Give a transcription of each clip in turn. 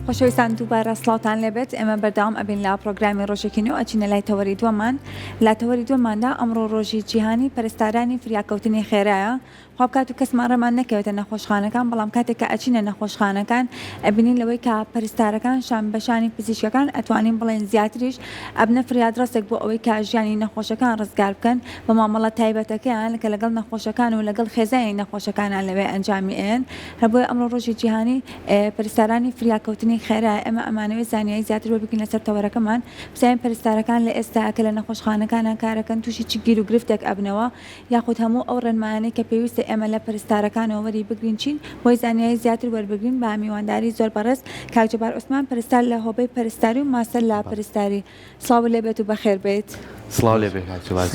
خۆشەویستان دووبارە سڵاوتان لێبێت ئێمە بەردەوام ئەبین لە پرۆگرامی ڕۆژێکینی و ئەچینە لای تەوەری دووەمان لە تەوەری دووەماندا ئەمڕۆ ڕۆژی جیهانی پەرستارانی فریاکەوتنی خێرایە خوابکات و کەسمان ڕێمان نەکەوێتە نەخۆشخانەکان بەڵام کاتێک کە ئەچینە نەخۆشخانەکان ئەبینین لەوەی کە پەرستارەکان شان بەشانی پزیشکەکان ئەتوانین بڵێن زیاتریش ئەبنە فریادڕستێک بۆ ئەوەی کە ژیانی نەخۆشەکان ڕزگار بکەن بە مامەڵە تایبەتەکەیان کە لەگەڵ نەخۆشەکان و لەگەڵ خێزانی نەخۆشەکانان لەوێ ئەنجامی ئێن هەبووی ئەمڕۆ ڕۆژی جیهانی پەرستارانی فریاکەوتنی خێرایە ئێمە ئەمانەوەی زانیاری زیاتر بکەین لەسەر تەوەرەکەمان بزانین پەرستارەکان لە ئێستا کە لە نەخۆشخانەکانان کارەکەن تووشی چ گیر و گرفتێک ئەبنەوە یاخود هەموو ئەو ڕێنمایانەی کە پێویستە ئێمە لە پەرستارەکانەوە وەری بگرین چین بۆی زانیاری زیاتر وەربگرین بە میوانداری زۆر بەڕێز کاک جەبار عوسمان پەرستار لە هۆبەی پەرستاری و ماستەر لە پەرستاری سڵاو لێبێت و بەخێر بێت. سڵاو لێبێت کاک جەبار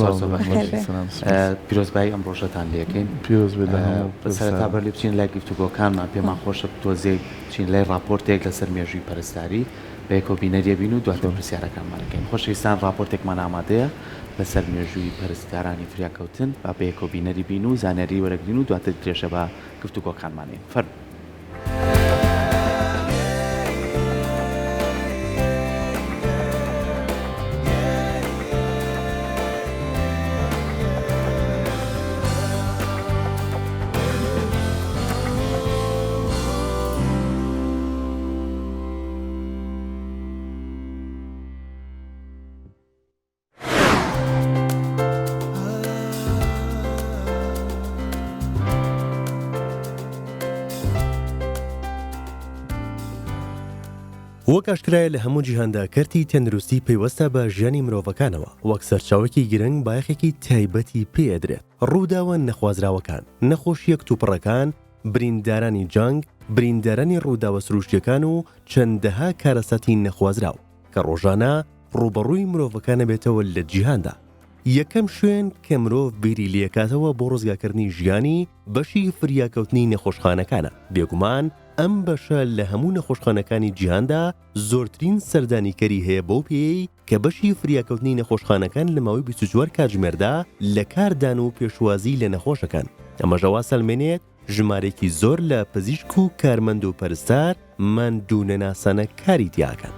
پیرۆزبایی ئەم ڕۆژەتان لێکەین. پیرۆز بێت. سەرەتا بەرلێ بچین لای گفتوگۆکانمان پێمان خۆشە تۆزێ بچین لای راپۆرتێک لەسەر مێژووی پەرستاری بە کۆبینەریە بین و دواتر پرسیارەکانمان دەکەین. خۆشەویستان راپۆرتێکمان ئامادەیە لەسەر مێژووی پەرستارانی فریاکەوتن با بە کۆبینەری بین و زانیاری وەرەگرین و دواتر درێژە بە گفتوگۆکانمانین. فەرموو. وەک ئاشکرایە لە هەموو جیهاندا کەرتی تەندروستی پەیوەستە بە ژیانی مرۆڤەکانەوە وەک سەرچاوێکی گرنگ بایەخێکی تایبەتی پێدرێت. ڕووداوە نەخوازراوەکان، نەخۆشیەک تووپڕەکان، بریندارانی جانگ، بریندارانی ڕووداوە سروشتیەکان و چەندەها کارەساتی نەخوازراو کە ڕۆژانە ڕوبەڕووی مرۆڤەکانە بێتەوە لە جیهاندا. یەکەم شوێن کە مرۆڤ بیری لێکاتەوە بۆ ڕزگارکردنی ژیانی بەشی فریاکەوتنی نەخۆشخانەکانە. بێگومان ئەم بەشە لە هەموو نەخۆشخانەکانی جیهاندا زۆرترین سەردانیکەری هەیە بۆ پێی کە بەشی فریاکەوتنی نەخۆشخانەکان لە ماوەی 24 کاتژمێردا لە کاردان و پێشوازی لە نەخۆشەکان. ئەمەژەوا سەلمێنێت ژمارێکی زۆر لە پزیشک و کارمەند و پەرستار ماندوو نەناسانە کاری تیاکەن.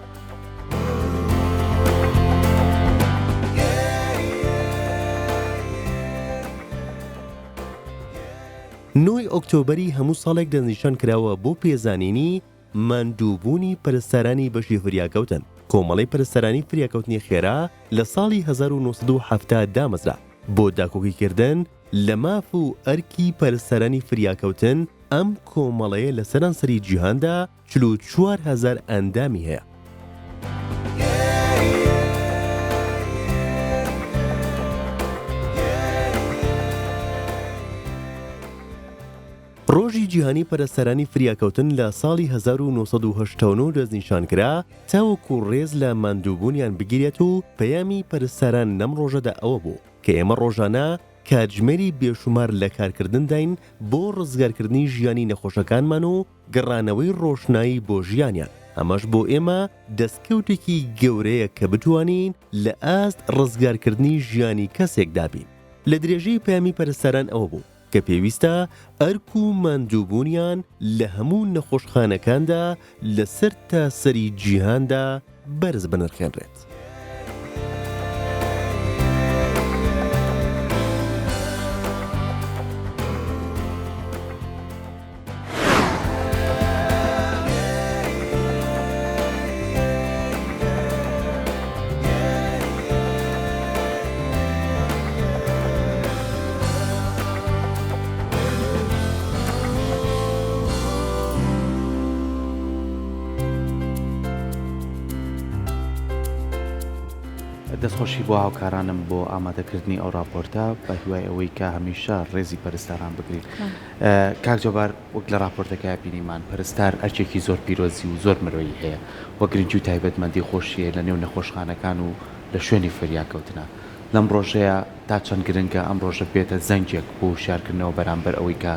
نۆی ئۆکتۆبەری هەموو ساڵێک دەستنیشان کراوە بۆ پێزانینی ماندووبوونی پەرستارانی بەشی فریاکەوتن. کۆمەڵی پەرستارانی فریاکەوتنی خێرا لە ساڵی 1970 دامەزرا بۆ داکۆکیکردن لە ماف و ئەرکی پەرستارانی فریاکەوتن. ئەم کۆمەڵەیە لە سەرانسەری جیهاندا 44,000 ئەندامی هەیە. ڕۆژی جیهانی پەرستارانی فریاکەوتن لە ساڵی 1970 دەستنیشان کرا تاوەکو ڕێز لە ماندووبوونیان بگیرێت و پەیامی پەرستاران لەم ڕۆژەدا ئەوە بوو کە ئێمە ڕۆژانە کاتژمێری بێشومار لە کارکردن داین بۆ ڕزگارکردنی ژیانی نەخۆشەکانمان و گەڕانەوەی ڕۆشنایی بۆ ژیانیان. ئەمەش بۆ ئێمە دەستکەوتێکی گەورەیە کە بتوانین لە ئاست ڕزگارکردنی ژیانی کەسێک دابین. لە درێژەی پەیامی پەرستاران ئەوە بوو کە پێویستە ئەرک و ماندووبوونیان لە هەموو نەخۆشخانەکاندا لەسەر تا سەری جیهاندا بەرز بنرخێنرێت. دەستخۆشی بۆ هاوکارانم بۆ ئامادەکردنی ئەو راپۆرتە بە هیوای ئەوەی کە هەمیشە ڕێزی پەرستاران بگرین. کاک جەبار وەک لە راپۆرتەکە بینیمان پەرستار ئەرکێکی زۆر پیرۆزی و زۆر مرۆیی هەیە وە گرنگی و تایبەتمەندی خۆشیە لە نێو نەخۆشخانەکان و لە شوێنی فریاکەوتنە. لەم ڕۆژەیە تا چەند گرنگە ئەم ڕۆژە بێتە زەنگێک بۆ شارکردنەوە بەرامبەر ئەوەی کە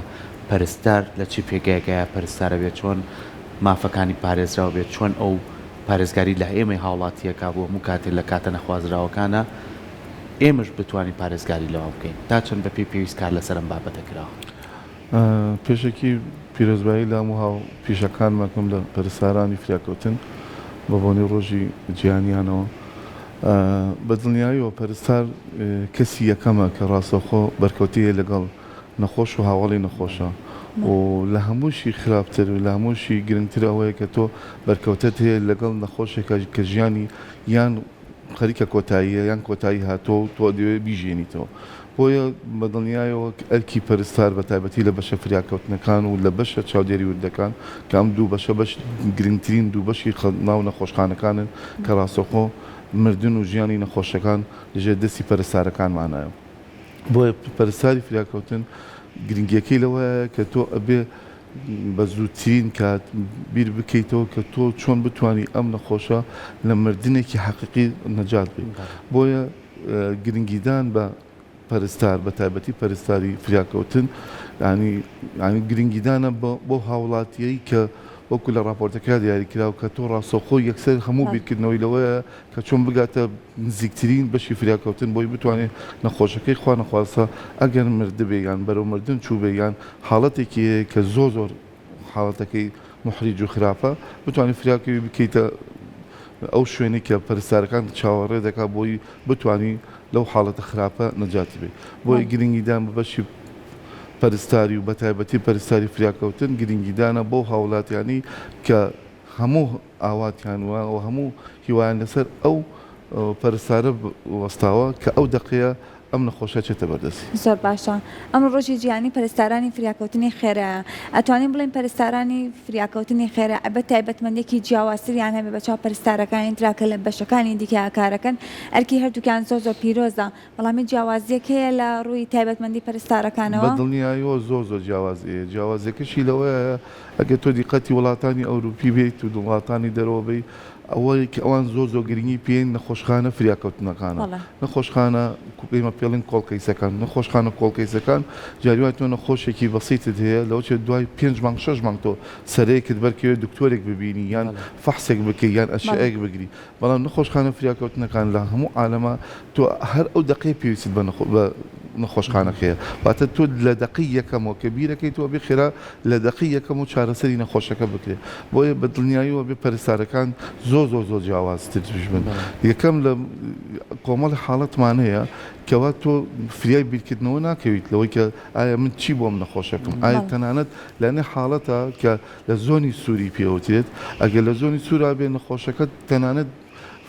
پەرستار لە چی پێگایەکەیە پەرستارە بێت چۆن مافەکانی پارێزراوە بێت چۆن ئەو پارێزگاری لە ئێمەی هاوڵاتیەکە بۆ هەموو کاتێک لە کاتە نەخوازراوەکانە ئێمەش بتوانین پارێزگاری لەوە بکەین تا چەند بە پێویست کار لەسەر ئەم بابەتە کراوە. پێشێکی پیرۆزبایی لە هەموو هاو پیشەکانمەکەم لە پەرستارانی فریاکەوتن بە بۆنی ڕۆژی جیهانیانەوە. بەدڵنیاییەوە پەرستار کەسی یەکەمە کە ڕاستەوخۆ بەرکەوتیە لەگەڵ نەخۆش و هاوڵی نەخۆشە و لە هەمووشی خراپتر و لە هەمووشی گرنگتر ئەوەیە کە تۆ بەرکەوتت هەیە لەگەڵ نەخۆشێکە کە ژیانی یان خەریکە کۆتاییە یان کۆتایی هاتۆ و تۆ دەوێت بیژێنیتەوە. بۆیە بەدڵنیایەوە ئەرکی پەرستار بە تایبەتی لە بەشە فریاکەوتنەکان و لە بەشە چاودێری وردەکان کە ئەم دوو بەشە بەش گرنگترین دوو بەشی ناو نەخۆشخانەکانن کە ڕاستەوخۆ مردن و ژیانی نەخۆشەکان لەژێر دەستی پەرستارەکانمانایە. بۆیە پەرستاری فریاکەوتن گرنگیەکەی لەوەیە کە تۆ ئەبێ بە زووترین کات بیر بکەیتەوە کە تۆ چۆن بتانی ئەم نەخۆشە لە مردنێکی حەقیقی نەجات بێت. بۆیە گرنگیدان بە پەرستار بە تایبەتی پەرستاری فریاکەوتن ینی گرنگیدانە بۆ هاوڵاتیایی کە وەکو لە راپۆرتەکە دیاریکراوە کە تۆ ڕاستەوخۆ یەکسەر هەموو بیرکردنەوەی لەوەیە کە چۆن بگاتە نزیکترین بەشی فریاکەوتن بۆی بتوانێت نەخۆشەکەی خوا نەخواستە ئەگەر مردبێ یان بەرەو مردن چوو بێ یان حاڵەتێکی کە زۆر حاڵەتەکەی محریج و خراپە بتوانێت فریاکەوی بکەیتە ئەو شوێنی کە پەرستارەکان چاوەڕێ دەکات بۆی بتانی لەو حاڵەتە خراپە نەجاتی بێ. بۆی گرنگیدان بە بەشی پەرستاری و بە تایبەتی پەرستاری فریاکەوتن گرنگیدانە بۆ هاوڵاتیانی کە هەموو ئاواتیان و هەموو هیوایان لەسەر ئەو پەرستارە وەستاوە کە ئەو دەقەیە ئەم نەخۆشە چێتە بەردەستی. زۆر باشە. ئەمڕۆ ڕۆژی جیهانی پەرستارانی فریاکەوتنی خێرایە. ئەتوانین بڵێن پەرستارانی فریاکەوتنی خێرا ئەبە تایبەتمەندێکی جیاوازتریان هەبێ بە چاو پەرستارەکانی تراکە لە بەشەکانی دیکە کارەکەن ئەرکی هەردووکیان زۆر پیرۆزە بەڵامی جیاوازیەک هەیە لە ڕووی تایبەتمەندی پەرستارەکانەوە. بەدڵنیاییەوە زۆر جیاوازیە. جیاوازیەکەشی لەوەیە ئەگەر تۆ دیقەتی وڵاتانی ئەوروپی بێت و وڵاتانی دەرەوە بێت ئەوەی کە ئەوان زۆر گرنگی پێین نەخۆشخانە فریاکەوتنەکانە نەخۆشخانە ئێمە پێڵین کۆڵکەیسەکان نەخۆشخانە کۆڵکەیسەکان جاریوای تۆ نەخۆشێکی بەسیتت هەیە لەو چێت دوای 5 مانگ 6 مانگ تۆ سەرەیەکت بەرکەوێت دکتۆرێک ببینی یان فەحسێک بکەی یان ئەشعەیەک بگری. بەڵام نەخۆشخانە فریاکەوتنەکان لە هەموو عالەمە تۆ هەر ئەو دقەی پێویست بە نەخۆشخانەکەیە واتە تۆ لە دقی یەکەمەوە کە بیرەکەی تۆ بێ خێرا لە دقی یەکەم و چارەسەری نەخۆشەکە بکرێت. بۆیە بەدڵنیاییەوە بێ پەرستارەکان زۆر جیاوازتر توش بن. یەکەم لە کۆمەڵی حاڵەتمان هەیە کەوا تۆ فریای بیرکردنەوە ناکەویت لەوەی کە ئایا من چی بۆم نەخۆشەکەم ئایا تەنانەت لەنێ حاڵەتە کە لە زۆنی سووری پێوترێت ئەگەر لە زۆنی سوورا بێ نەخۆشەکەت تەنانەت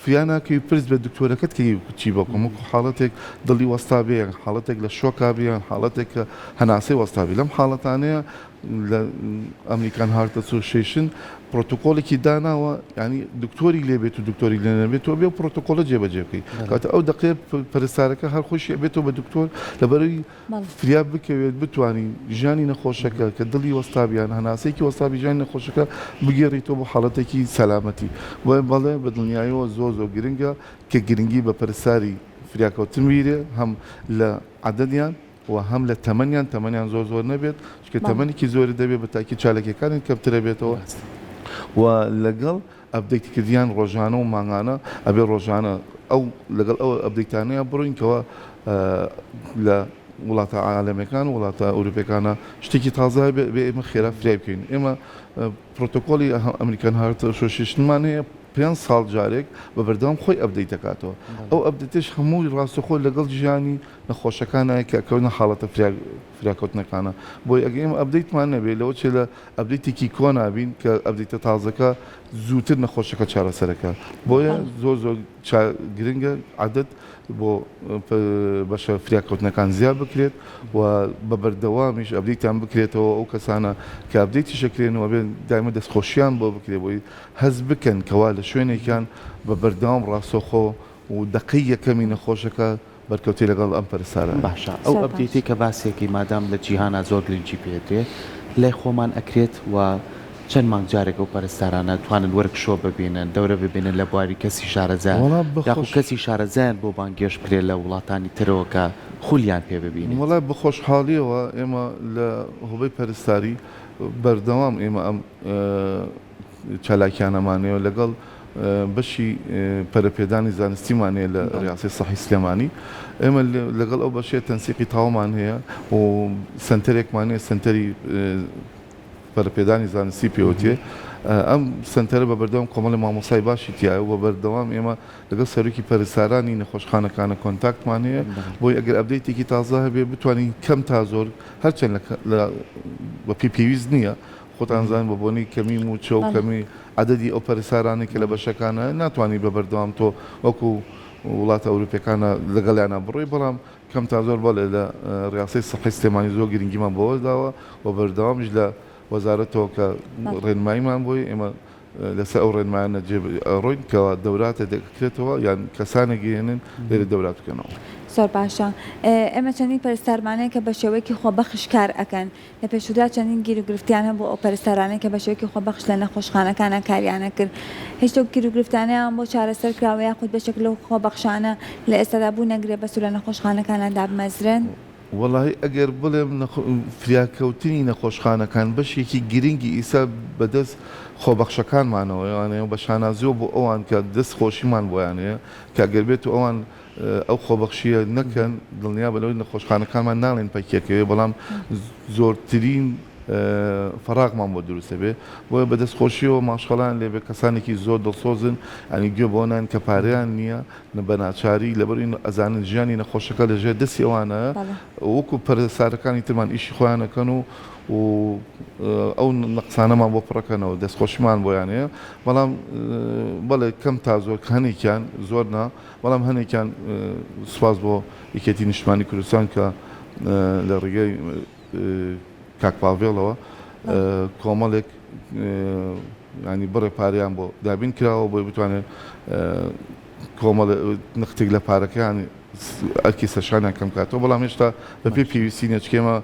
فیاناکەی پرس بە دکتۆرەکەت کە چی بۆکەم وەکو حاڵەتێک دڵی وەستابێ حاڵەتێک لە شۆکا بێن حاڵەتێک کە هەناسەی وەستابی لەم حاڵەتانەیە لە ئەمریکان هارت ئەسۆسیێشن پرۆتۆکۆڵێکی داناوە ینی دکتۆری لێبێت و دکتۆری لێ نەبێت تۆ بێ پرۆتۆکۆڵە جێبەجێ بکەیت کاتە ئەو دقێ پەرستارەکە هەر خۆشی بێتەوە بە دکتۆر لەبەرەوەی فریاب بکەوێت بتوانین ژیانی نەخۆشەکە کە دڵی وەستابیان هەناسەیەکی وەستابی ژیانی نەخۆشەکە بگێڕیتەوە بۆ حاڵەتێکی سەلامەتی. وای بەڵێ بەدڵنیاییەوە زۆر گرنگە کە گرنگی بە پەرستاری فریاکەوتن ویرێ هەم لە عەدەدیان و هەم لە تەمەنیان زۆر نەبێت چکە تەمەنێکی زۆری دەبێت بە تاکی چالەکەکانی کەمترە بێتەوە و لەگەڵ ئەبدەیتکردیان ڕۆژانە و مانگانە ئەبێ ڕۆژانە ئەو لەگەڵ ئەو ئەبدەیتانەیە بڕۆینکەوە لە وڵاتە عالەمەکان وڵاتە ئەوروپیەکانە شتێکی تازای بێ ئێمە خێرا فرای بکەین. ئێمە پرۆتۆکۆلی ئەمریکان هارت ئەسۆسیێشنمان هەیە 5 ساڵ جارێک بە بەردەوام خۆی ئەبدەیت دەکاتەوە. ئەو ئەبدەتش هەمووی ڕاستەخۆ لەگەڵ ژیانی نەخۆشەکانە کە ئەکەونە حاڵەتە فریاکەوتنەکانە. بۆی ئەگە ئێمە ئەبدەیتمان نەبێت لەوە چێ لە ئەبدەیتێکی کۆنابین کە ئەبدەیتە تازەکە زووتر نەخۆشەکە چارەسەرەکە. بۆیە زۆر گرنگە عەدەد بۆ بەشە فریاکەوتنەکان زیاد بکرێت و بە بەردەوامیش ئەبدەیتیان بکرێتەوە ئەو کەسانە کە ئەبدەیتی شەکرێنەوە بێن دایمە دەستخۆشیان بۆ بکرێت بۆی هەز بکەن کەوا لە شوێنێکیان بە بەردەوام ڕاستەوخۆ و دقەی یەکەمی نەخۆشەکە بەرکەوتی لەگەڵ ئەم پەرستارە. باشە ئەو ئەبدەیتی کە باسێکی مادام لە جیهانە زۆر گرنگی پێدرێ لای خۆمان ئەکرێت و چەند مانگ جارێک ئەو پەرستارانە توانن وەرکشۆ ببینن دەورە ببینن لە بواری کەسی شارەزای یاخو کەسی شارەزایان بۆ بانگێش بکرێت لە وڵاتانی ترەوە کە خولیان پێ ببینن. وڵای بەخۆشحاڵیەوە ئێمە لە هۆبەی پەرستاری بەردەوام ئێمە ئەم چالاکیانەمانەیە لەگەڵ بەشی پەرەپێدانی زانستیمانەیە لە ڕیاسی سەحی سلێمانی ئێمە لەگەڵ ئەو بەشێ تەنسیقی تاومان هەیە و سنتەرێکمان هەیە سنتەری پەرپێدانی زانستی پێوتێ ئەم سنتەرە بە بەردەوام کۆمەڵی مامۆسای باشی تایە و بە بەردەوام ئێمە لەگەڵ سەرۆکی پەرستارانی نەخۆشخانەکانە کۆنتاکتمان هەیە بۆی ئەگەر ئەپدەیتێکی تازە هەبێ بتوانین کەم تا زۆر هەرچەند بە پێویست نییە خۆتانزان بە بۆنی کەمی موچە و کەمی عدەدی ئەو پەرستارانی کە لە بەشەکانە ناتوانانی بە بەردەوام تۆ وەکو وڵاتە ئەوروپیەکانە لەگەڵیانە بڕۆی بەڵام کەم تا زۆر بەڵێ لە ڕاستەی سەحی سلێمانی زۆر گرنگیمان بەوە داوە و بەردەوامش لە وەزارەتەوە کە ڕێنماییمان بۆی ئێمە لەسەر ئەو ڕێنمایانە ڕۆین کەەوە دەوراتە دەکرێتەوە یان کەسانە گەێنن لێرە دەورات بکەنەوە. زۆر باشە ئێمە چەندین پەرستارمانەیە کە بە شێوەیەکی خۆبەخش کار ئەکەن لە پێشودا چەندین گیر و گرفتیانە بۆ ئەو پەرستارانەیە کە بە شێوەیەکی خۆبەخش لە نەخۆشخانەکانە کاریانە کرد هیچ تۆ گیر و گرفتانەیان بۆ چارەسەر کراوە یاخود بەشێک لەو خۆبەخشانە لە ئێستادا بوو نەگرێ بەسوور لە نەخۆشخانەکانەدا بمەزرێن. وەڵی ئەگەر بڵێم فریاکەوتنی نەخۆشخانەکان بەشێکی گرنگی ئیسا بەدەست خۆبەخشەکانمانەوە یانەیە بە شانازیۆ بۆ ئەوان کە دەست خۆشیمان بۆیانەیە کە ئەگەر بێت و ئەوان ئەو خۆبەخشیە نەکەن دڵنیا بەلەوەی نەخۆشخانەکانمان ناڵێن پەکێکەوێ بەڵام زۆرترین فراغمان بۆ دروستە بێ بۆیە بەدەستخۆشیەوە ماشخەڵان لێبێ کەسانێکی زۆر دڵسۆزن ئەنی گوێ بۆنان کە پارەیان نییە بە ناچاری لەبەرین ئەزانن ژیانی نەخۆشەکە لەژێر دەستی ئەوانە وەکو پەرستارەکانی ترمان ئیشی خۆیانەکەن و ئەو نەقسانەمان بۆ پڕەکەنەوە دەستخۆشیمان بۆیانەیە بەڵام بەڵێ کەم تا زۆر هەنێکیان زۆر نا بەڵام هەنێکیان سواز بۆ یەکێتی نیشتمانی کوردستان کە لە ڕێگەی کاک پاڤێڵەوە کۆمەڵێک ینی بڕێ پاریان بۆ دابین کراوە بۆی بتوانێت کۆمەڵ نختێک لە پارەکەیان ئەرکی سەرشانیان کەم کاتەوە بەڵام هێشتا بە پێ پێویستی نەچکێمە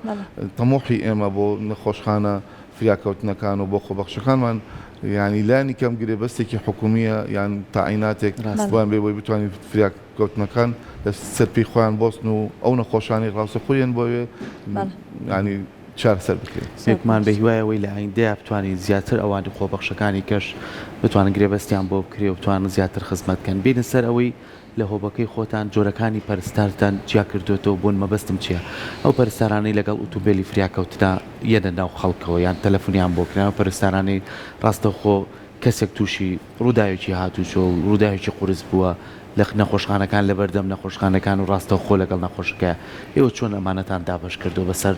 تەمۆحی ئێمە بۆ نەخۆشخانە فریاکەوتنەکان و بۆ خۆبەخشەکانمان ینی لانی کەم گرێ بەستێکی حکومیە یان تاعیناتێک بۆیان بێ بۆی بتوانین فریاکەوتنەکان لە سەرپی خۆیان بۆستن و ئەو نەخۆشانی ڕاستەخۆیان بۆیە ینی چارەسەر بکرێت. سێکمان بە هیوایەوەی لە ئایندەیە بتوانین زیاتر ئەوانی خۆبەخشەکانی کەش بتوانن گرێبەستیان بۆ بکرێ و بتوانن زیاتر خزمەتکەن بینە سەر ئەوەی لە هۆبەکەی خۆتان جۆرەکانی پەرستارتان جیا کردوێتەوە بۆن مەبەستم چییە؟ ئەو پەرستارانەی لەگەڵ ئۆتۆمبیلی فریاکەوتنا یەنە ناو خەڵکەوە یان تەلەفۆنیان بۆ کردن پەرستارانەی ڕاستەخۆ کەسێک تووشی ڕووداوێکی هاتووچۆ و ڕووداوێکی قورس بووە لە نەخۆشخانەکان لە بەردەم نەخۆشخانەکان و ڕاستەخۆ لەگەڵ نەخۆشەکە ئێوە چۆن ئەمانەتان دابش کردو بەسەر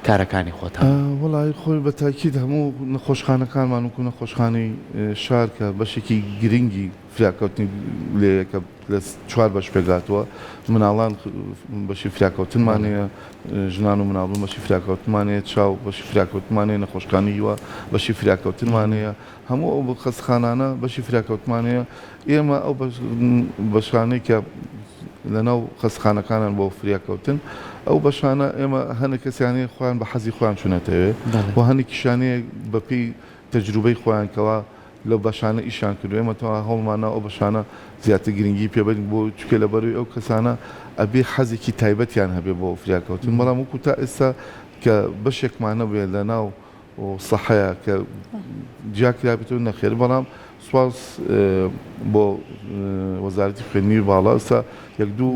کارەکانی خۆتان؟ وڵی خۆی بە تاکید هەموو نەخۆشخانەکانمان وکو نەخۆشخانەی شار کە بەشێکی گرنگی فریاکەوتنی لێکە لە چوار بەش پێگاتوە مناڵان بەشی فریاکەوتنمانەیە ژنان و مناڵبوون بەشی فریاکەوتمانەیە چاو بەشی فریاکەوتمانەیە نەخۆشخانەی وە بەشی فریاکەوتنمانەیە هەموو ئەو خەستخانانە بەشی فریاکەوتمانەیە ئێمە ئەو بەشانەی کە لەناو خەستخانەکانان بۆ فریاکەوتن ئەو بەشانە ئێمە هەنە کەسیانەیە خۆیان بە حەزی خۆیان چونەتەوێ بۆ هەنێکیشانەیە بەپێی تەجروبەی خۆیان کەوا لەو بەشانە ئیشان کردو ئێمە تەوا هەوڵمانە ئەو بەشانە زیاتر گرنگی پێبەرین بۆ چکە لەبەروی ئەو کەسانە ئەبێ حەزێکی تایبەتیان هەبێ بۆ فریاکەوتن بەڵام وەکو تا ئێستا کە بەشێکمانە بێ لە ناو سەحەیە کە جیاکرابێتەوە نەخێر بەڵام سواز بۆ وەزارەتی خوێندنی باڵا ئێستا یەک دوو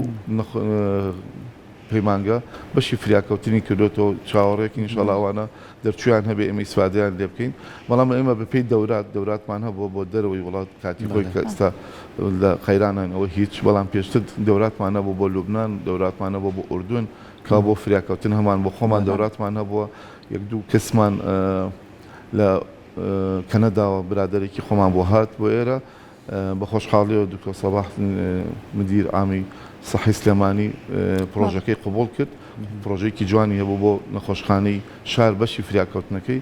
پەیمانگە بەشی فریاکەوتنی کردوێتەوە چاوەڕێکی ئینشاڵڵا ئەوانە دەرچویان هەبێ ئێمە ئیسفادەیان لێ بکەین بەڵام ئێمە بەپێی دەوراتمان هەبووە بۆ دەرەوەی وڵات کاتی خۆی کە ئێستا لە قەیرانان ئەوە هیچ بەڵام پێشتر دەوراتمان هەبوو بۆ لوبنان دەوراتمان هەبوو بۆ ئوردون کا بۆ فریاکەوتن هەمان بۆ خۆمان دەوراتمان هەبووە یەک دوو کەسمان لە کەنەداوە برادێکی خۆمان بۆ هات بۆ ئێرە بە خۆشحاڵیەوە دوکتۆر سەباح مدیر عامی سەحی سلێمانی پرۆژەکەی قبول کرد پرۆژەیەکی جوانی هەبوو بۆ نەخۆشخانەی شار بەشی فریاکەوتنەکەی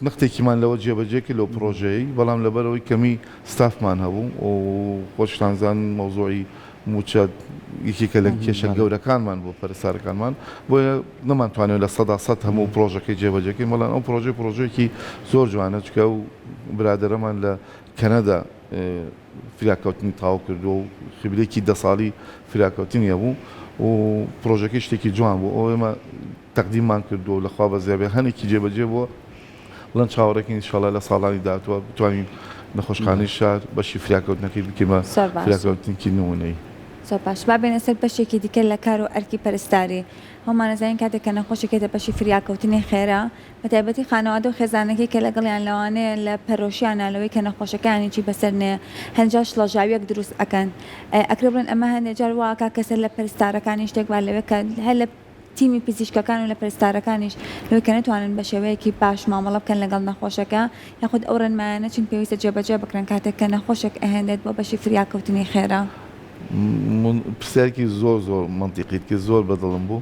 نەختێکیمان لەوە جێبەجێکی لەو پرۆژەیە بەڵام لەبەرەوەی کەمی ستافمان هەبوو و خۆشتانزان مۆزۆی موچە یەکێکە لە کێشە گەورەکانمان بۆ پەرستارەکانمان بۆیە نەمانتوانێت لە 100% هەموو پرۆژەکەی جێبەجێکەی بەڵام ئەو پرۆژەیەکی زۆر جوانە چکە و برادەرەمان لە کەنەدا فریاکەوتنی تاو کردو و خبرێکی 10 ساڵی فریاکەوتنی هەبوو و پرۆژەکەی شتێکی جوان بوو ئەو ئێمە تەقدیممان کردو لە خوا بەزیابێ هەنێکی جێبەجێ بووە بڵەن چاوەڕێکی ئینشاڵڵا لە ساڵانی داهاتوە بتوانین نەخۆشخانەی شار بەشی فریاکەوتنەکەی بکەمە فریاکەوتنێکی نمونەی. باش با بێنە سەر بەشێکی دیکە لە کار و ئەرکی پەرستاری هەمان نەزانین کاتێک کە نەخۆشەکەیتە بەشی فریاکەوتنی خێرا بە تایبەتی خانەوادە و خێزانەکەی کە لەگەڵیان لەوانەیە لە پەرۆشیانەوەی کە نەخۆشەکانێکی بەسەر نێ هەنجاش شڵەژاویەک دروست ئەکەن ئەکرێ بڵێن ئەمە هەندێک جار واکە کەسەر لە پەرستارەکانی شتێک با لەوێ کە هەر لە تیمی پزیشکەکان و لە پەرستارەکانیش لەوەی کە نەتوانن بە شێوەیەکی باش مامەڵە بکەن لەگەڵ نەخۆشەکە یاخود ئەو ڕێنمایانە چین پێویستە جێبەجێ بکرێن کاتێک کە نەخۆشێک ئەهێندێت بۆ بەشی فریاکەوتنی خێرا. پرسیارێکی زۆر منطقیت زۆر بەدڵم بوو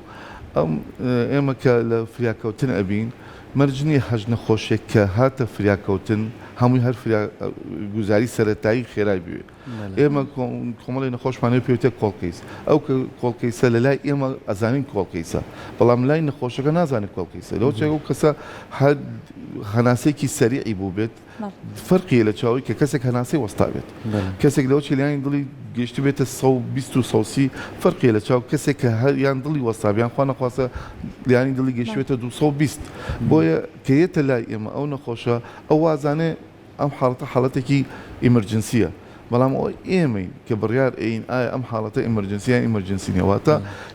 ئێمە کە لە فریاکەوتن ئەبین مەرجنی هەژ نەخۆشێک کە هاتە فریاکەوتن هەمووی هەر گوزاری سەرەتایی خێرای بوێ ئێمە کۆمەڵی نەخۆشمانەوە پێوتە کۆڵکەیس ئەو کە کۆڵکەیسە لە لای ئێمە ئەزانین کۆڵکەیسە بەڵام لای نەخۆشەکە نازانێت کۆڵکەیسە لەو چێ ئەو کەسە هەر هەناسێکی سەریعی بوو بێت فەرقی لە چاوی کە کەسێک هەناسەی وەستا بێت کەسێک لەو چیلیانی دڵی گەشتی بێتە 120 فەرقی لە چاو کەسێک کە هەریان دڵی وەستابیان خوا نەخواسە لیانی دڵی گەشتێتە 220 بۆیە کەیەتە لای ئێمە ئەو نەخۆشە ئەو وازانێ ئەم حاڵەتێکی ئیمرجنسیە بەڵام ئەو ئێمەی کە بڕیار ئەین ئایا ئەم حاڵەتە ئیمرجنسیان ئیمرجنسینەوەتە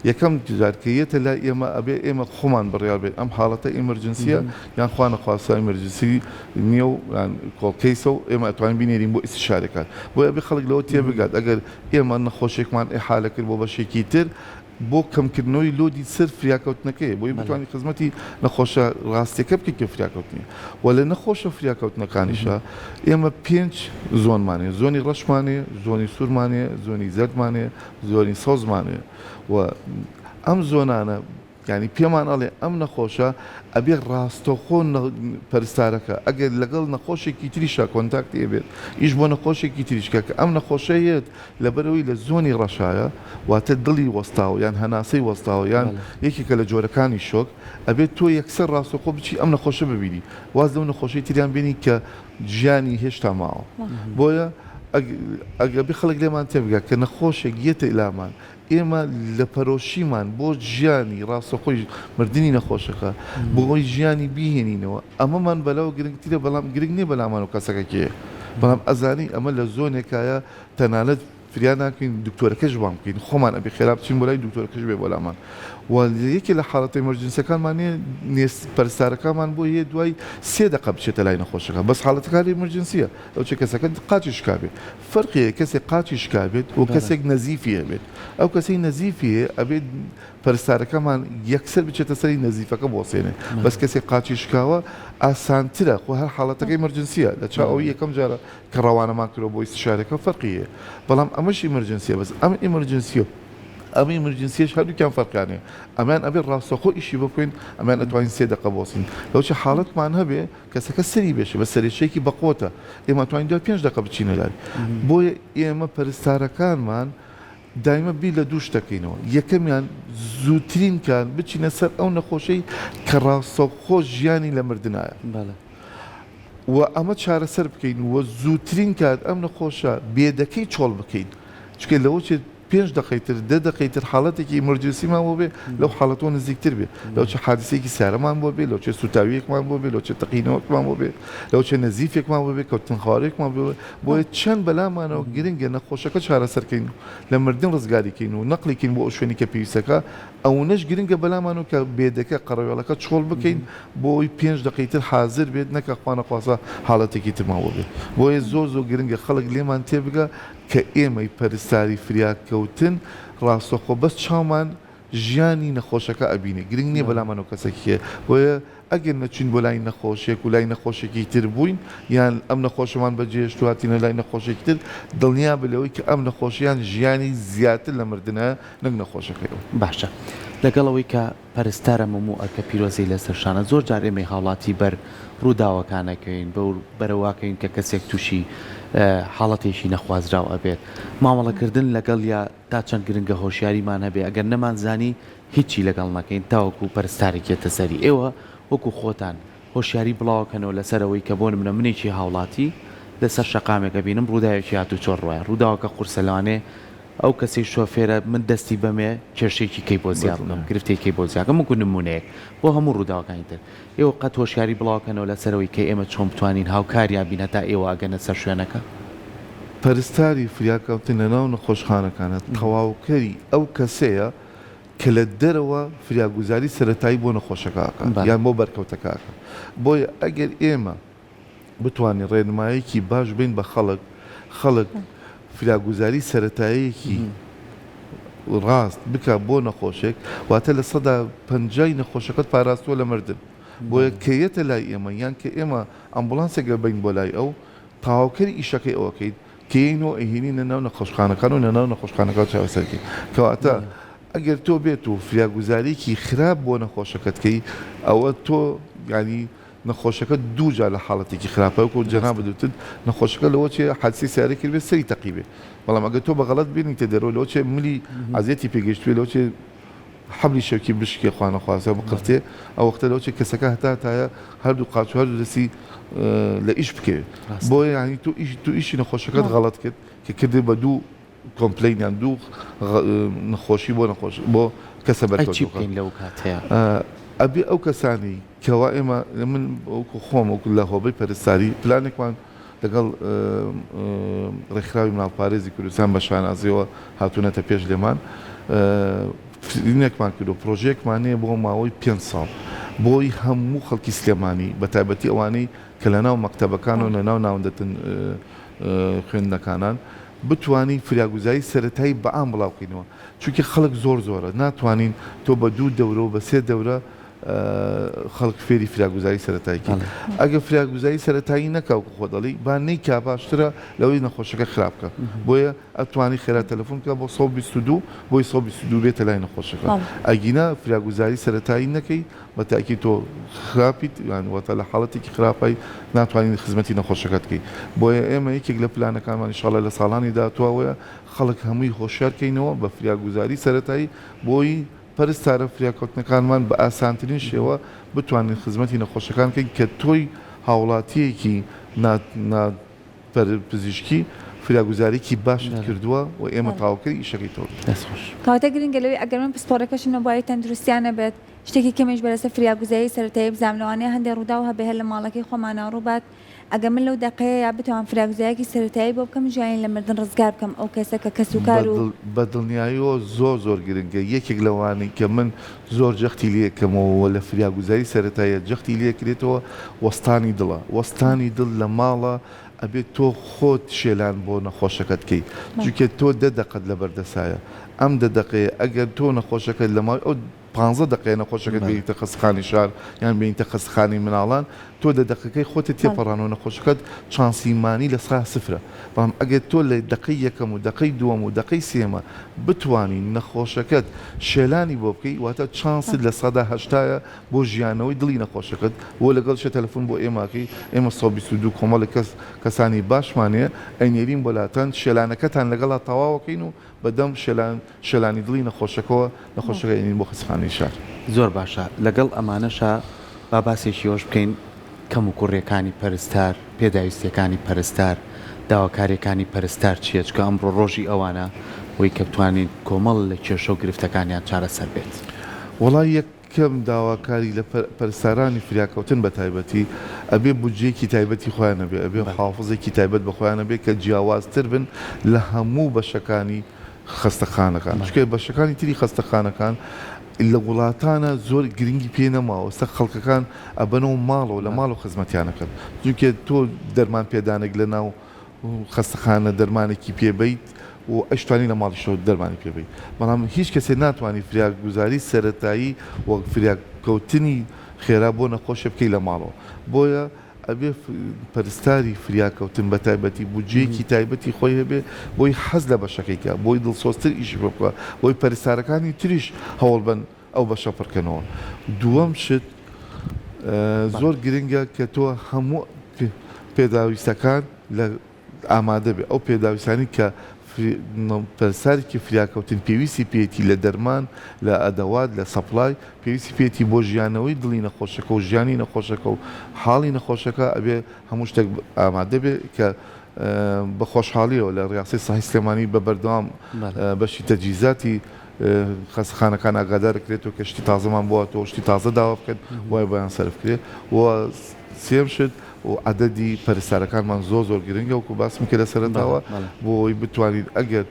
یەکەم جارکەیەتە لای ئێمە ئەبێ ئێمە خۆمان بڕیار بێت ئەم حاڵەتە ئیمرجنسیە یان خوا نەخواسە ئیمرجنسی نییە و کۆڵکەیسە و ئێمە ئەتوانین بینێرین بۆ ئیستیشارەکان بۆیە ئەبێ خەڵک لەوە تێبگات ئەگەر ئێمە نەخۆشێکمان ئیحالە کرد بۆ بەشێکی تر بۆ کەمکردنەوەی لۆدی سەر فریاکەوتنەکەی بۆی بتوانانی خزمەتی نەخۆشە ڕاستیەکە بکەیت کە فریاکەوتنی و لە نەخۆشە فریاکەوتنەکانیشە ئێمە 5 زۆنمانێ زۆنی ڕەشمانێ زۆنی سوورمانێ زۆنی زەردمانێ زۆنی سۆزمانێ و ئەم زۆنانە ینی پێمان ئەڵێ ئەم نەخۆشە ئەبێ ڕاستەخۆ پەرستارەکە ئەگەر لەگەڵ نەخۆشێکی تریشە کۆنتاکتی ئەبێت ئیش بۆ نەخۆشێکی تریشکە کە ئەم نەخۆشەیەت لەبەرەوەی لە زۆنی ڕەشایە واتە دڵی وەستاوە یان هەناسەی وەستاوە یان یەکێکە لە جۆرەکانی شۆک ئەبێت تۆ یەکسەر ڕاستەخۆ بچی ئەم نەخۆشە ببینی واز لەو نەخۆشەی تریان بینی کە ژیانی هێشتا ماوە بۆیە ئەگەبی خەڵک لێمان تێبگات کە نەخۆشێک گێتە ئیلامان ئێمە لە پەرۆشیمان بۆ ژیانی ڕاستەخۆی مردنی نەخۆشەکە بۆی ژیانی بیهێنینەوە ئەمەمان بەلاو گرنگترە بەڵام گرنگ نیە بەلامان و کەسەکە کێ بەڵام ئەزانی ئەمە لە زۆنێکایە تەنانەت فریان ناکەین دکتۆرەکەش بام بکەین خۆمان ئەبێ خێرا بچین بۆ لای دکتۆرەکەش بێ بۆلامان و یەکی لە حاڵەتە ئیمەرجنسیەکانمانێ پەرستارەکانمان بۆ یە دوای 3 دقە بچێتە لای نەخۆشەکە بەس حاڵەتەکانی ئیمەرجنسیە ئەو چه کەسەکە قاچی شکابێت فەرقیە کەسێک قاچی شکابێت و کەسێک نەزیفی هەبێت ئەو کەسەی نەزیفیە ئەبێت پەرستارەکەمان یەکسەر بچێتە سەری نەزیفەکە بۆسێنێ بەس کەسێک قاچی شکاوە ئاسانترە خۆ هەر حاڵەتەکەی ئیمەرجنسیە لە چاوی یەکەم جارە کە ڕەوانەمان کردەوە بۆ ئیستیشارەکە فەرقیە بەڵام ئەمەش ئیمەرجنسیە بەس ئەم ئیمەرجنسیە ئەمە ئیمەرجنسیەش هەردووکیان فەرقانێ ئەمان ئەبێت ڕاستەخۆ ئیشی بکوین ئەمان ئەتوانین 3 دقە بۆسین لەو چه حاڵەتمان هەبێ کەسەکە سەری بێشە بە سەرێشەیەکی بەقۆتە ئێمە توانین 5 دقە بچینە لای بۆیە ئێمە پەرستارەکانمان دایمە بی لە دوو شتەکەینەوە یەکەمیان زووترین کان بچینە سەر ئەو نەخۆشەی کە ڕاستەخۆ ژیانی لە مردنایە و ئەمە چارەسەر بکەین وە زووترین کات ئەم نەخۆشە بێدەکەی چۆڵ بکەین چکە لەوە چێت 5 دقەیتر 10 دقەیتر حاڵەتێکی ئیمەرجنسیمان بۆ بێ لەو حاڵەتەوە نزیکتر بێ لەو چه حادسەیەکی سارەمان بۆ بێ لەو چه سوتاویەکمان بۆ بێ لەو چه تەقینەوەکمان بۆ بێ لەو چه نەزیفێکمان بۆ بێ کەوتنخوارێکمان بۆ بۆیە چەند بەلامانەوە گرنگە نەخۆشەکە چارەسەرکەین لە مردن ڕزگاریکەین و نەقلیکەین بۆ ئەو شوێنی کە پێویستەکە ئەوەش گرنگە بەلامانەوە کە بێدەکە قەڕەوێڵەکە چۆڵ بکەین بۆی 5 دقەیتر حاضر بێت نەکە خوا نەخواسە حاڵەتێکی ترمان بۆ بێت بۆیە زۆر گرنگە خەڵک لێمان تێبگە کە ئێمەی پەرستاری فریاکەوتن ڕاستەخۆ بەس چاومان ژیانی نەخۆشەکە ئەبینێ گرنگ نییە بەلامانەوە کەسێکیە بۆیە ئەگەر نەچین بۆ لای نەخۆشێک و لای نەخۆشێکی تر بووین یان ئەم نەخۆشەمان بەجێشت هاتینە لای نەخۆشێکی تر دڵنیا بلەوەی کە ئەم نەخۆشیان ژیانی زیاتر لە مردنە نەک نەخۆشەکەیەوە باشە لەگەڵەوەی کە پەرستارە مەموو ئەکە پیرۆزەی لەسەرشانە زۆر جار ئێمەی هاوڵاتی بەر ڕووداوەکانەکەین بەرەواکەین کە کەسێک تووشی حاڵەتێکی نەخوازراو ئەبێت مامەڵەکردن لەگەڵ یا تا چەند گرنگە هۆشیاریمان هەبێ ئەگەر نەمانزانی هیچی لەگەڵ نەکەین تاوەکو پەرستارێکێتە سەری ئێوە وەکو خۆتان هۆشیاری بڵاوکەنەوە لەسەرەوەی کە بۆ نمونە منێکی هاوڵاتی لەسەر شەقامێکە بینم ڕووداوێکی هاتوو چۆر ڕۆیە ڕووداوەکە قورسەلانێ ئەو کەسی شۆفێرە من دەستی بەمێ کێشێکی کەی بۆ زیاد بکەم گرفتێکی بۆ زیاکەم وەکو نمونەیەک بۆ هەموو ڕووداوەکانی تر ئێوە قەت هۆشیاری بڵاوکەنەوە لەسەرەوەی کە ئێمە چۆن بتوانین هاوکاریان بینە تا ئێوە ئەگەنە سەر شوێنەکە پەرستاری فریاکەوتن لەناو نەخۆشخانەکانە تەواوکەری ئەو کەسەیە کە لە دەرەوە فریاگوزاری سەرەتایی بۆ نەخۆشەکەکە یان بۆ بەرکەوتەکەکە بۆیە ئەگەر ئێمە بتوانین ڕێنمایەکی باش بین بە خەڵک فریاگوزاری سەرەتاییەکی ڕاست بکە بۆ نەخۆشێک واتە لە 150 نەخۆشەکەت پاراستووە لە مردن بۆیە کەیەتە لای ئێمە یان کە ئێمە ئەمبوڵانسێک بین بۆ لای ئەو تاواوکەری ئیشەکەی ئەوەکەیت کەینەوە ئەهێنینە ناو نەخۆشخانەکان و لەناو نەخۆشخانەکان چاوەسەرکەی کەواتە ئەگەر تۆ بێت و فریاگوزاریکی خراپ بۆ نەخۆشەکەتکەی ئەوە تۆ ینی نەخۆشەکە دووجار لە حاڵەتێکی خراپەوە و جەنا بدوتت نەخۆشەکە لەوە چێ حادسی سیارە کرد بێت سەری تەقیبێ بەڵام ئەگەر تۆ بەغەڵەت بینیتە دەرەوە لەوە چێ ملی عزیەتی پێگەشتوێ لەوە چێ حەبلی شەوکی بشکێ خوانەخوازە بقرتێ ئەو وەختە لەوە چێ کەسەکە هەتایە هەردوو قاچ هەردوو دەستی لە ئیش بکەوێت بۆیە ینی تو ئیشی نەخۆشەکەت غەڵەت کرد کە کردێ بە دوو کۆمپلینیان دوو نەخۆشی بۆ کەسە بەرکەوتووەکەین لەو کاتەیە ئەبێ ئەو کەسانی کەوا ئێمە من وەکو خۆم وەکو لە هۆبەی پەرستاری پلانێکمان لەگەڵ ڕێکخراوی مناڵپارێزی کوردستان بە شانازیەوە هاتوونەتە پێش لێمان فرینێکمان کرد و پرۆژێکمانەیە بۆ ماوەی 5 ساڵ بۆی هەموو خەڵکی سلێمانی بە تایبەتی ئەوانەی کە لە ناو مەکتەبەکان و لە ناو ناوەندەتن خوێندنەکانان بتوانین فریاگوزاری سەرەتایی بەعام بڵاوکەینەوە چونکە خەڵک زۆرە ناتوانین تۆ بە 2 دەورە و بە 3 دەورە خەڵک فێری فریاگوزاری سەرەتاییکە ئەگە فریاگوزاری سەرەتایی نەکاو خۆ دەڵی با نەیکا باشترە لەوەی نەخۆشەکە خراپکە بۆیە ئەتوانی خێرا تەلەفۆن بکە بۆ 122 بۆی 122 بێتە لای نەخۆشەکە ئەگینا فریاگوزاری سەرەتایی نەکەی بە تاکی تۆ خراپیت واتە لە حاڵەتێکی خراپایی ناتوانین خزمەتی نەخۆشەکەت بکەیت بۆیە ئێمە یەکێک لە پلانەکانمان ئینشاڵڵا لە ساڵانی داهاتووە خەڵک هەمووی هۆشیارکەینەوە بە فریاگوزاری سەرەتایی بۆی پەرستارە فریاکەوتنەکانمان بە ئاسانترین شێوە بتوانین خزمەتی نەخۆشەکان بکەین کە تۆی هاوڵاتیەکی پزیشکی فریاگوزاریکی باشت کردووە و ئێمە تاواوکەری ئیشەکەی تۆ دەستخۆش کەواتە گرنگە لەوەی ئەگەر من پسپۆرەکەشم نەبووی تەندروستیانە بێت شتێکی کەمێش بەرەسە فریاگوزاری سەرەتایی بزانلەوانەیە هەندێک ڕوودا و هەبێ لە ماڵەکەی خۆمانە ڕووبات ئەگەر من لەو دقەیە یا بتوان فریاگوزاریەکی سەرەتایی بۆ بکەم ژیانی لە مردن ڕزگار بکەم ئەو کەسە کە کەسوکار و بە دڵنیاییەوە زۆر گرنگە یەکێک لەوانەی کە من زۆر جەختی لێکەمەوە لە فریاگوزاری سەرەتاییە جەختی لێکرێتەوە وەستانی دڵە وەستانی دڵ لە ماڵە ئەبێت تۆ خۆت شێلان بۆ نەخۆشەکەت کەیت چونکە تۆ 10 دقەت لە بەردەسایە ئەم 10 دقەیە ئەگەر تۆ نەخۆشەکەت لە ماوەی ئەو 15 دقەیە نەخۆشەکەت بێتە خەستخانی شار یان بێتە خەستخانی مناڵان تۆ 10 دقەکەی خۆتە تێپەڕانەوە نەخۆشەکەت چانسیمانی لە سفرە بەڵام ئەگەر تۆ لە دقەی یەکەم و دقەی دووەم و دقەی سێمە بتوانین نەخۆشەکەت شێلانی بۆ بکەی واتە چانست لە 180 بۆ ژیانەوەی دڵی نەخۆشەکەت بۆ لەگەڵ شە تەلەفۆن بۆ ئێماکەی ئێمە 122 کۆمەڵی کەسانی باشمانەیە ئەینێرین بۆلاتەن شێلانەکەتان لەگەڵا تەواوەکەین و بەدەم شێلانی دڵی نەخۆشەکەەوە نەخۆشەکە ئەینین بۆ خەستخانەی شار زۆر باشە لەگەڵ ئەمانەشە با باسێکی ئەوش بکەین کەم و کوڕیەکانی پەرستار پێداویستیەکانی پەرستار داواکاریەکانی پەرستار چیە چکە ئەمڕۆ ڕۆژی ئەوانە وی کە بتوانین کۆمەڵ لە کێشە و گرفتەکانیان چارەسەر بێت وڵای یەکەم داواکاری لە پەرستارانی فریاکەوتن بە تایبەتی ئەبێ بودجەیەکی تایبەتی خۆیان نەبێ ئەبێ حافزێکی تایبەت بەخۆیان نەبێ کە جیاوازتر بن لە هەموو بەشەکانی خەستەخانەکان چکە بەشەکانی تری خەستەخانەکان لە وڵاتانە زۆر گرنگی پێ نەماوە سە خەڵکەکان ئەبنەوە ماڵەوە لە ماڵ و خزمەتیانەکەن چونکە تۆ دەرمان پێدانێک لە ناو خەستەخانە دەرمانێکی پێبیت و ئەشتوانی لە ماڵیشەوە دەرمانی پێبیت بەڵام هیچ کەسێ ناتوانانی فریاگوزاری سەرەتایی وەک فریاکەوتنی خێرا بۆ نەخۆشە بکەی لە ماڵەوە بۆیە ئەبێ پەرستاری فریاکەوتن بە تایبەتی بودجەیەکی تایبەتی خۆی هەبێ بۆی حەز لە بەشەکەیکە بۆی دڵسۆزتر ئیشی بکە بۆی پەرستارەکانی تریش هەوڵ بن ئەو بەشە پڕکەنەوە دووەم شت زۆر گرنگە کە تۆ هەموو پێداویستەکان لە ئامادە بێ ئەو پێداویستانی کە پەرستارێکی فریاکەوتن پێویستی پێێتی لە دەرمان لە ئەدەوات لە سەپلای پێویستی پێێتی بۆ ژیانەوەی دڵی نەخۆشەکە و ژیانی نەخۆشەکە و حاڵی نەخۆشەکە ئەبێ هەموو شتێک ئامادە بێ کە بە خۆشحاڵیەوە لە ڕاستەی ساحی سلێمانی بە بەردەوام بەشی تەجیزاتی خەستەخانەکان ئاگادار دەکرێتەوە کە شتی تازەمان بووە تۆ شتی تازە داوا بکەن وای بەیان سەرف کرێت و سێم شت و عددی پەرستارەکانمان زۆر گرنگە وەکو باسم کرد لە سەرەتاوە بۆی بتوانین ئەگەر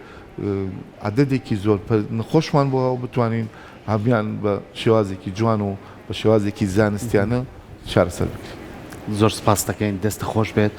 عددێکی زۆر نەخۆشمان بۆ و بتوانین هەمیان بە شێوازێکی جوان و بە شێوازێکی زانستیانە چارەسەر بکرێن. زۆر سپاس دەکەین دەستە خۆش بێت